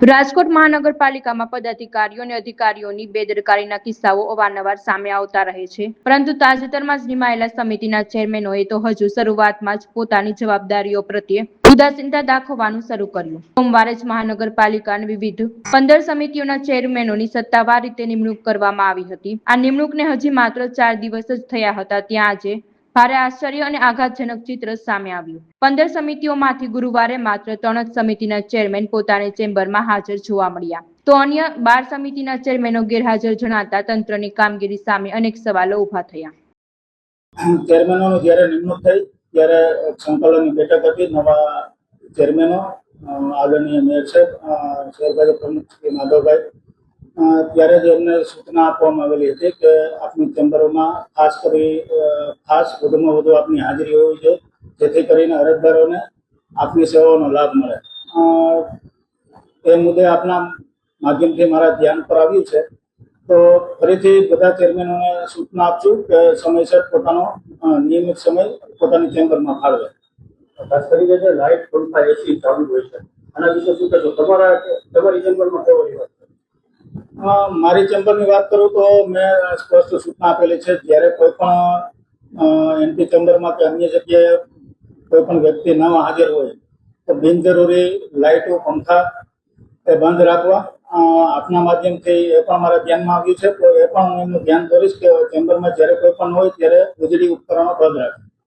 રાજકોટ મહાનગરપાલિકામાં પદાધિકારીઓ અને અધિકારીઓની બેદરકારીના કિસ્સાઓ અવારનવાર સામે આવતા રહે છે, પરંતુ તાજેતરમાં જ નિમાયેલા સમિતિના ચેરમેનોએ તો હજુ શરૂઆતમાં જ પોતાની જવાબદારીઓ પ્રત્યે ઉદાસીનતા દાખવવાનું શરૂ કર્યું. સોમવારે જ મહાનગરપાલિકાની વિવિધ 15 સમિતિઓના ચેરમેનોની સત્તાવાર રીતે નિમણૂક કરવામાં આવી હતી. આ નિમણૂકને હજી માત્ર 4 દિવસ જ થયા હતા ત્યાં આજે ભારે આશ્ચર્ય અને આઘાતજનક ચિત્ર સામે આવ્યું. 15 સમિતિઓમાંથી ગુરુવારે માત્ર 3 જ સમિતિના ચેરમેન પોતાની ચેમ્બરમાં હાજર જોવા મળ્યા, તો અન્ય 12 સમિતિના ચેરમેનો ગેરહાજર જણાતા તંત્રની કામગીરી સામે અનેક સવાલો ઉભા થયા. ચેરમેનોની જ્યારે નિમણૂક થઈ ત્યારે સંકલનની બેઠક હતી. નવા ચેરમેનો આદરણીય મેયર સાહેબ, શહેર ભાજપ પ્રમુખ શ્રી માધવભાઈ, ત્યારે જ એમને સૂચના આપવામાં આવેલી હતી કે આપની ચેમ્બરોમાં ખાસ વધુમાં વધુ આપની હાજરી હોવી જોઈએ, જેથી કરીને અરજદારોને આપની સેવાઓનો લાભ મળે. એ મુદ્દે આપના માધ્યમથી મારા ધ્યાન પર આવ્યું છે, તો ફરીથી બધા ચેરમેનોને સૂચના આપશું કે સમયસર પોતાનો નિયમિત સમય પોતાની ચેમ્બરમાં ફાળવે. ખાસ કરીને જે લાઇટ પંખા એસી ચાલુ હોય છે, આના વિશે શું કહેશો? તમારી ચેમ્બરમાં કેવો રિવાજ છે? મારી ચેમ્બરની વાત કરું તો મેં સ્પષ્ટ સૂચના આપેલી છે, જ્યારે કોઈ પણ એમપી ચેમ્બરમાં કે અન્ય જગ્યાએ કોઈ પણ વ્યક્તિ ન હાજર હોય તો બિનજરૂરી લાઇટો પંખા એ બંધ રાખવા. આપના માધ્યમથી એ પણ મારા ધ્યાનમાં આવ્યું છે, તો એ પણ હું એમનું ધ્યાન દોરીશ કે ચેમ્બરમાં જ્યારે કોઈ પણ હોય ત્યારે વીજળી ઉપકરણો બંધ રાખે.